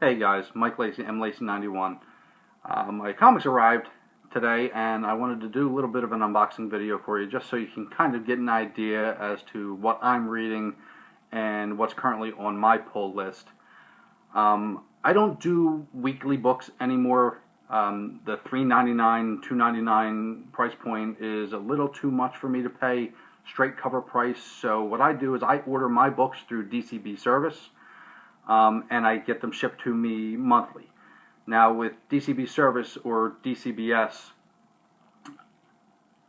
Hey guys, Mike Lacey, MLacey91. My comics arrived today and I wanted to do a little bit of an unboxing video for you just so you can kind of get an idea as to what I'm reading and what's currently on my pull list. I don't do weekly books anymore. The $3.99, $2.99 price point is a little too much for me to pay straight cover price, so what I do is I order my books through DCB service. And I get them shipped to me monthly. Now with DCB service or DCBS,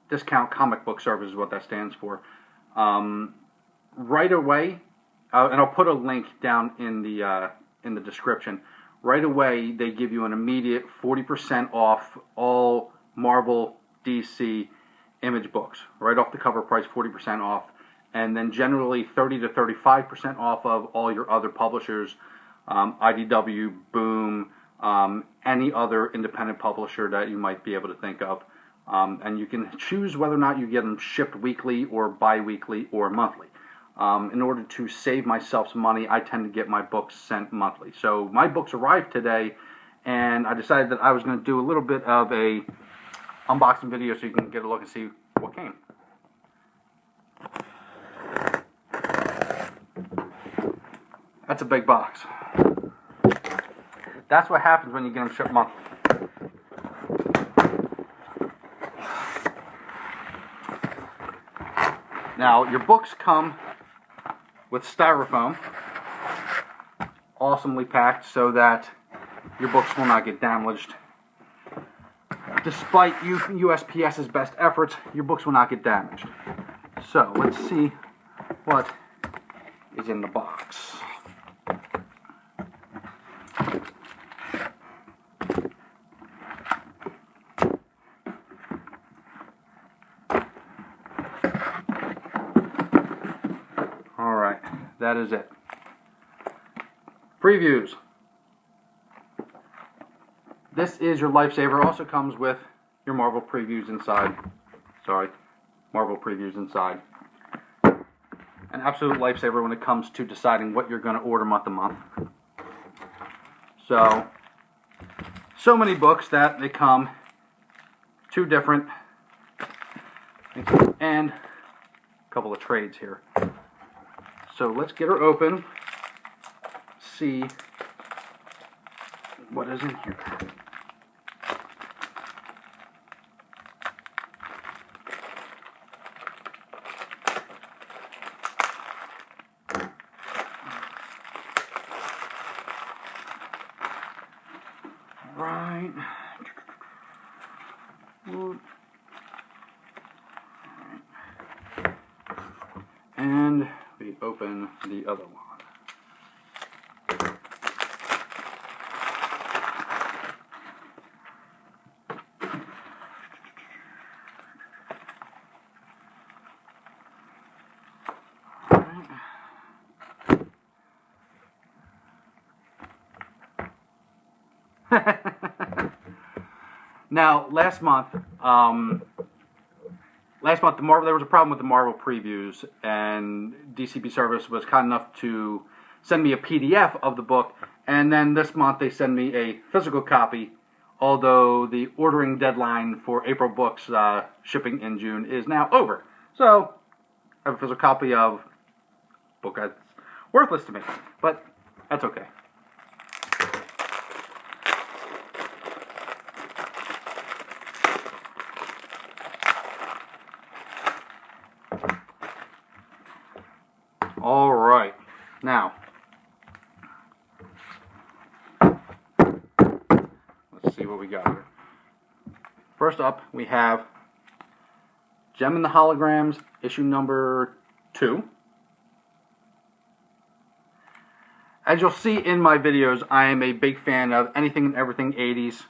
Discount Comic Book Service is what that stands for. Right away, and I'll put a link down in the description. Right away, they give you an immediate 40% off all Marvel, DC, Image books. Right off the cover price, 40% off. And then generally 30 to 35% off of all your other publishers, IDW, Boom, any other independent publisher that you might be able to think of. And you can choose whether or not you get them shipped weekly or bi-weekly or monthly. In order to save myself some money, I tend to get my books sent monthly. So my books arrived today, and I decided that I was going to do a little bit of a unboxing video so you can get a look and see what came. That's a big box. That's what happens when you get them shipped monthly. Now, your books come with styrofoam, awesomely packed so that your books will not get damaged. Despite USPS's best efforts, your books will not get damaged. So, let's see what is in the box. Alright, that is it. Previews. This is your lifesaver. Also comes with your Marvel previews inside. Marvel previews inside. An absolute lifesaver when it comes to deciding what you're going to order month to month. So many books that they come, two different, and a couple of trades here. So let's get her open, see what is in here. Right. And we open the other one. Now, last month, there was a problem with the Marvel previews, and DCB service was kind enough to send me a PDF of the book, and then this month they send me a physical copy, although the ordering deadline for April books shipping in June is now over. So, I have a physical copy of a book that's worthless to me, but that's okay. All right, now, let's see what we got here. First up, we have Gem and the Holograms, issue number 2. As you'll see in my videos, I am a big fan of anything and everything 80s.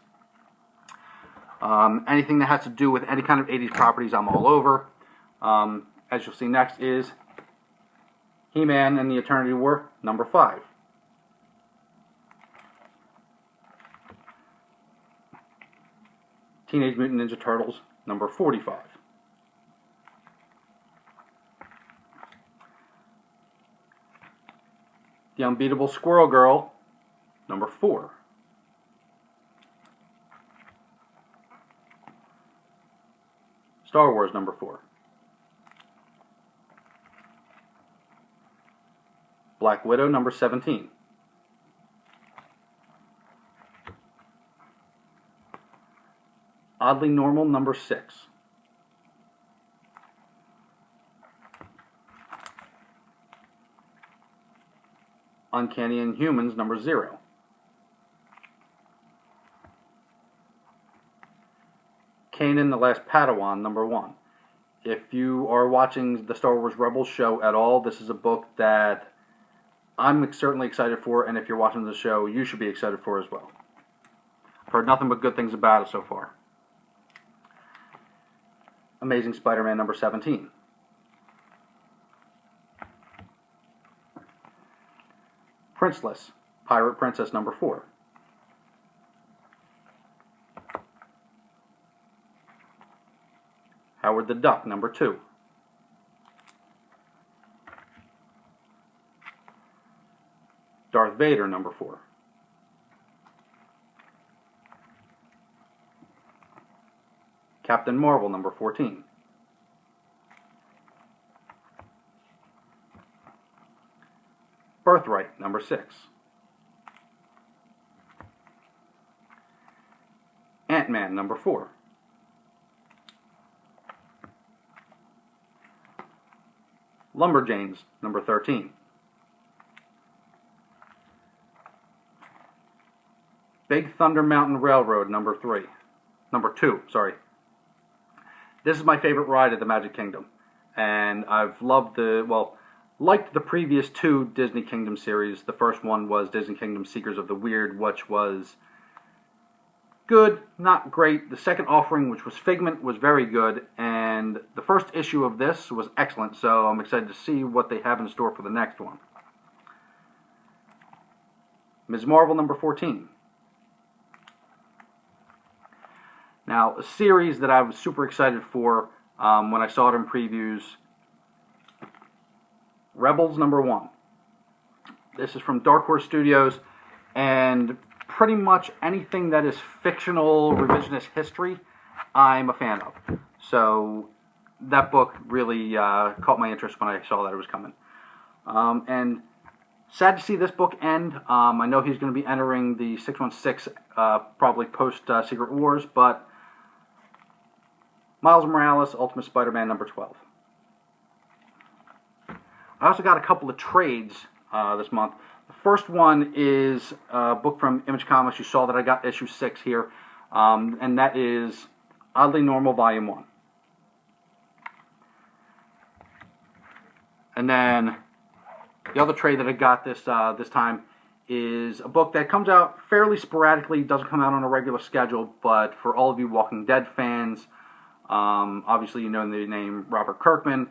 Anything that has to do with any kind of 80s properties, I'm all over. As you'll see next is He-Man and the Eternity War, number 5. Teenage Mutant Ninja Turtles, number 45. The Unbeatable Squirrel Girl, number 4. Star Wars, number 4. Black Widow, number 17. Oddly Normal, number 6. Uncanny Inhumans, number 0. Kanan the Last Padawan, number 1. If you are watching the Star Wars Rebels show at all, this is a book that I'm certainly excited for, and if you're watching the show, you should be excited for as well. I've heard nothing but good things about it so far. Amazing Spider-Man, number 17. Princeless, Pirate Princess, number 4. Howard the Duck, number 2. Darth Vader, number 4. Captain Marvel, number 14. Birthright, number 6. Ant-Man, number 4. Lumberjanes, number 13. Big Thunder Mountain Railroad, number 2, sorry. This is my favorite ride at the Magic Kingdom, and I've liked the previous 2 Disney Kingdom series. The first one was Disney Kingdom Seekers of the Weird, which was good, not great. The second offering, which was Figment, was very good, and the first issue of this was excellent, so I'm excited to see what they have in store for the next one. Ms. Marvel, number 14. Now, a series that I was super excited for when I saw it in previews, Rebels, number 1. This is from Dark Horse Studios, and pretty much anything that is fictional, revisionist history, I'm a fan of. So that book really caught my interest when I saw that it was coming. And sad to see this book end. I know he's going to be entering the 616 probably post Secret Wars, but Miles Morales, Ultimate Spider-Man, number 12. I also got a couple of trades this month. The first one is a book from Image Comics. You saw that I got issue 6 here, and that is Oddly Normal, Volume 1. And then the other trade that I got this time is a book that comes out fairly sporadically, doesn't come out on a regular schedule, but for all of you Walking Dead fans, obviously you know the name Robert Kirkman.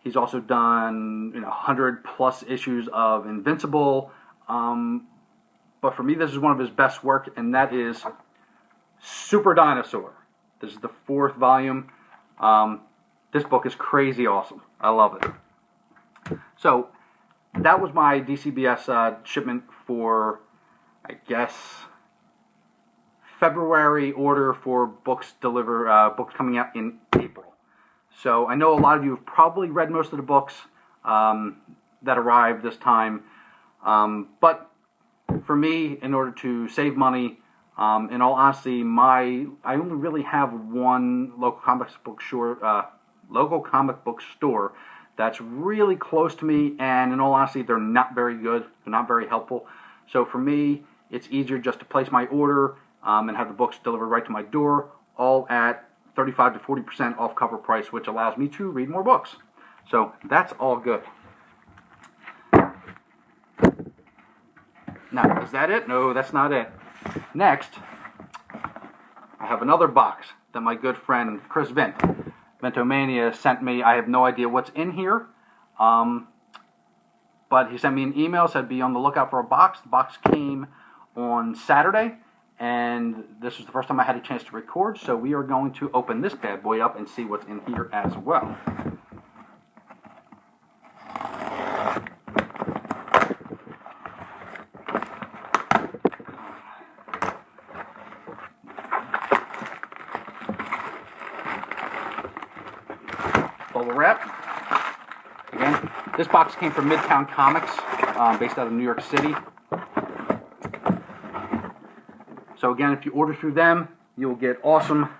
He's also done 100 plus issues of Invincible, but for me this is one of his best work, and that is Super Dinosaur. This is the 4th volume. This book is crazy awesome. I love it. So that was my DCBS shipment for, I guess, February order for books coming out in April. So I know a lot of you have probably read most of the books that arrived this time, but for me, in order to save money, in all honesty, I only really have one local comic book store that's really close to me, and in all honesty, they're not very good. They're not very helpful. So for me, it's easier just to place my order and have the books delivered right to my door, all at 35 to 40% off cover price, which allows me to read more books. So that's all good. Now, is that it? No, that's not it. Next, I have another box that my good friend Chris Ventomania sent me. I have no idea what's in here, but he sent me an email, said be on the lookout for a box. The box came on Saturday, and this was the first time I had a chance to record, so we are going to open this bad boy up and see what's in here as well. bubble wrap. Again, this box came from Midtown Comics, based out of New York City. So again, if you order through them, you will get awesome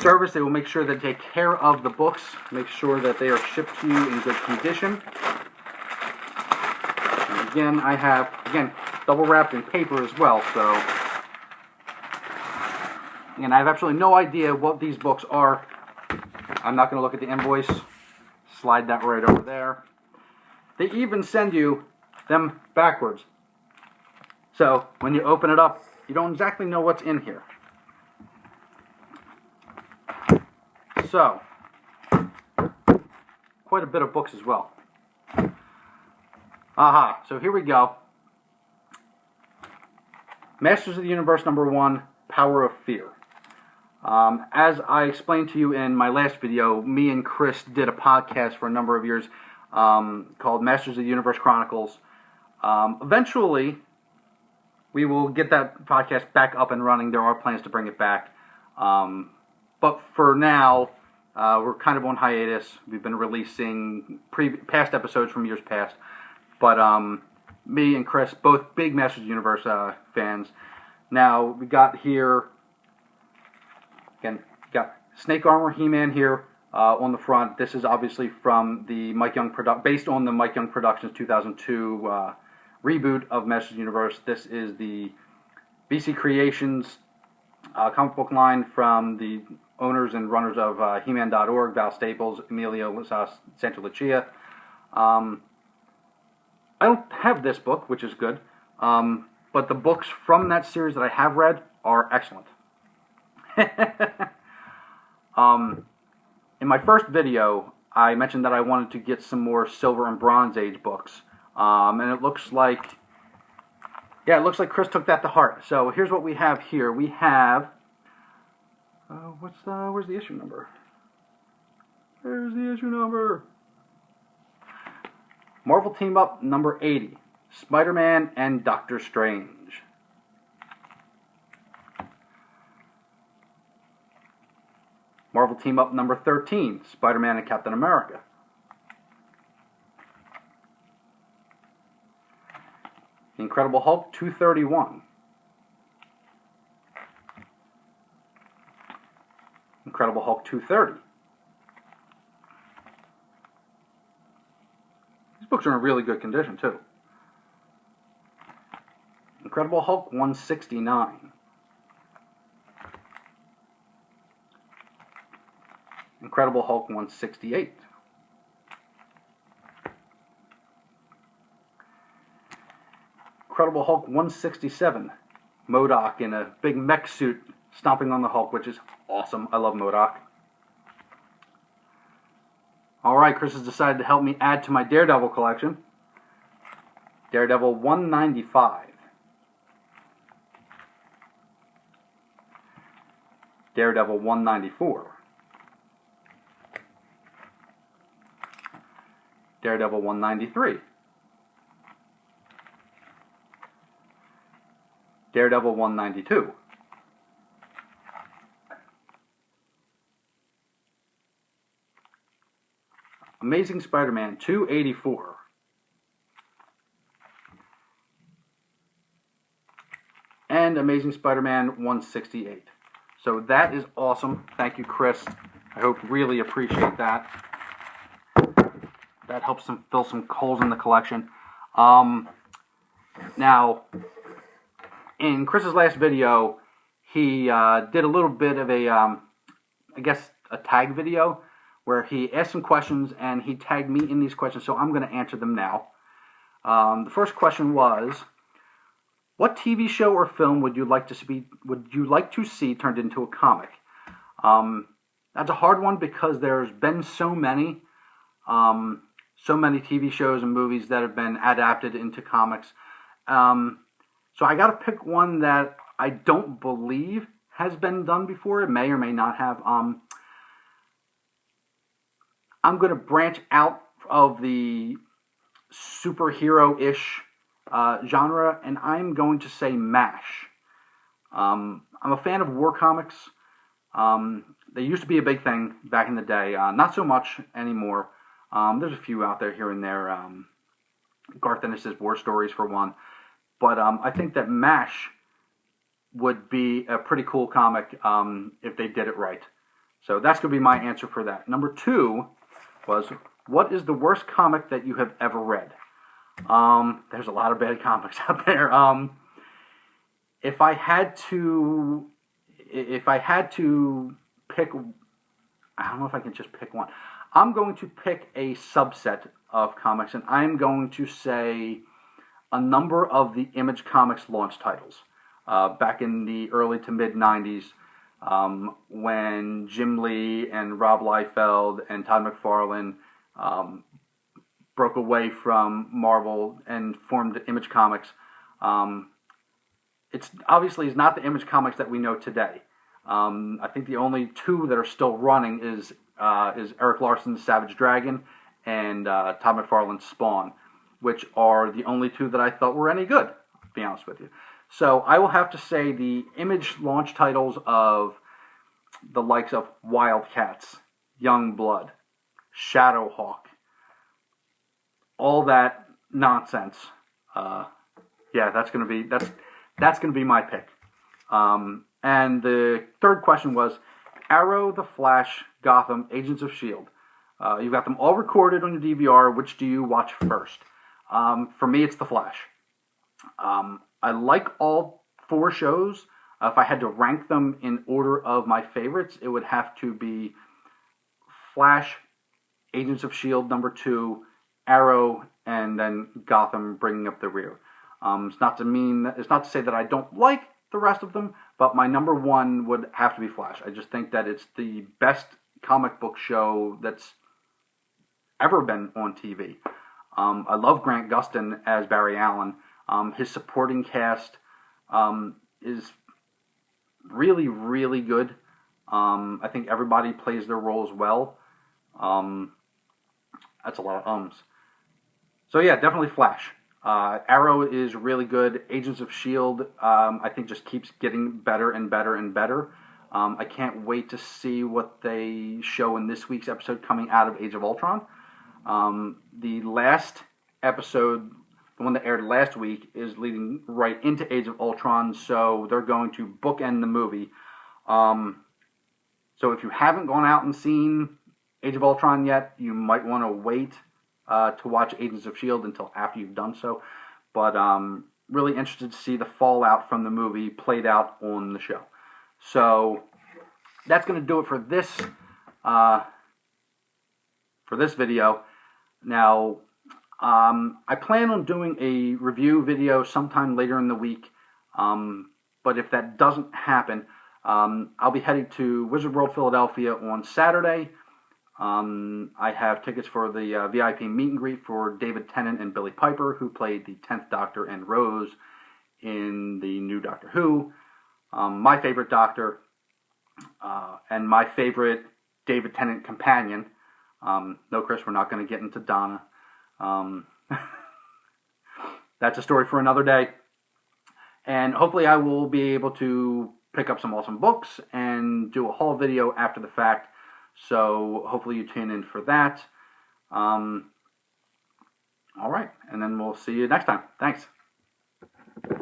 service. They will make sure they take care of the books, make sure that they are shipped to you in good condition. And again, I have, double wrapped in paper as well, so again, I have absolutely no idea what these books are. I'm not going to look at the invoice. Slide that right over there. They even send you them backwards. So when you open it up, you don't exactly know what's in here. So, quite a bit of books as well. Aha, so here we go. Masters of the Universe #1, Power of Fear. As I explained to you in my last video, me and Chris did a podcast for a number of years called Masters of the Universe Chronicles. Eventually, we will get that podcast back up and running. There are plans to bring it back. But for now, we're kind of on hiatus. We've been releasing past episodes from years past. But me and Chris, both big Masters of the Universe fans. Now, we got here, again, got Snake Armor He-Man here on the front. This is obviously from the Mike Young based on the Mike Young Productions 2002 reboot of Masters of the Universe. This is the BC Creations comic book line from the owners and runners of He-Man.org, Val Staples, Emilio Santolucia. I don't have this book, which is good, but the books from that series that I have read are excellent. In my first video, I mentioned that I wanted to get some more Silver and Bronze Age books, and it looks like, Chris took that to heart. So here's what we have here. We have, where's the issue number? Where's the issue number? Marvel Team Up number 80, Spider-Man and Doctor Strange. Marvel Team Up number 13, Spider-Man and Captain America. Incredible Hulk 231. Incredible Hulk 230. These books are in really good condition, too. Incredible Hulk 169. Incredible Hulk 168. Incredible Hulk 167. MODOK in a big mech suit stomping on the Hulk, which is awesome. I love MODOK. Alright, Chris has decided to help me add to my Daredevil collection. Daredevil 195. Daredevil 194. Daredevil 193. Daredevil 192. Amazing Spider-Man 284. And Amazing Spider-Man 168. So that is awesome. Thank you, Chris. I hope you really appreciate that. That helps them fill some holes in the collection. Now, in Chris's last video, he did a little bit of a, I guess, a tag video where he asked some questions and he tagged me in these questions, so I'm going to answer them now. The first question was, what TV show or film would you like to see turned into a comic? That's a hard one because there's been so many TV shows and movies that have been adapted into comics. So I got to pick one that I don't believe has been done before. It may or may not have. I'm going to branch out of the superhero-ish genre, and I'm going to say MASH. I'm a fan of war comics. They used to be a big thing back in the day. Not so much anymore. There's a few out there here and there. Garth Ennis's War Stories for one. But I think that MASH would be a pretty cool comic if they did it right. So that's going to be my answer for that. Number 2 was, what is the worst comic that you have ever read? There's a lot of bad comics out there. If I had to pick, I don't know if I can just pick one. I'm going to pick a subset of comics, and I'm going to say a number of the Image Comics launch titles back in the early to mid 90s, when Jim Lee and Rob Liefeld and Todd McFarlane broke away from Marvel and formed Image Comics. It's obviously not the Image Comics that we know today. I think the only 2 that are still running is Eric Larson's Savage Dragon and Todd McFarlane's Spawn, which are the only 2 that I thought were any good, to be honest with you. So I will have to say the Image launch titles of the likes of Wildcats, Youngblood, Shadowhawk, all that nonsense. Yeah, that's gonna be my pick. And the third question was Arrow, The Flash, Gotham, Agents of S.H.I.E.L.D. You've got them all recorded on your DVR. Which do you watch first? For me, it's The Flash. I like all 4 shows. If I had to rank them in order of my favorites, it would have to be Flash, Agents of S.H.I.E.L.D. number 2, Arrow, and then Gotham bringing up the rear. It's not to say that I don't like the rest of them, but my number 1 would have to be Flash. I just think that it's the best comic book show that's ever been on TV. I love Grant Gustin as Barry Allen. His supporting cast is really, really good. I think everybody plays their roles well. That's a lot of ums. So yeah, definitely Flash. Arrow is really good. Agents of S.H.I.E.L.D. I think just keeps getting better and better and better. I can't wait to see what they show in this week's episode coming out of Age of Ultron. The last episode, the one that aired last week, is leading right into Age of Ultron, so they're going to bookend the movie. So if you haven't gone out and seen Age of Ultron yet, you might want to wait to watch Agents of S.H.I.E.L.D. until after you've done so. But really interested to see the fallout from the movie played out on the show. So that's going to do it for this video. Now, I plan on doing a review video sometime later in the week. But if that doesn't happen, I'll be heading to Wizard World Philadelphia on Saturday. I have tickets for the VIP meet and greet for David Tennant and Billy Piper, who played the 10th Doctor and Rose in the new Doctor Who. My favorite Doctor, and my favorite David Tennant companion. No, Chris, we're not going to get into Donna. That's a story for another day. And hopefully I will be able to pick up some awesome books and do a haul video after the fact. So hopefully you tune in for that. All right, and then we'll see you next time. Thanks.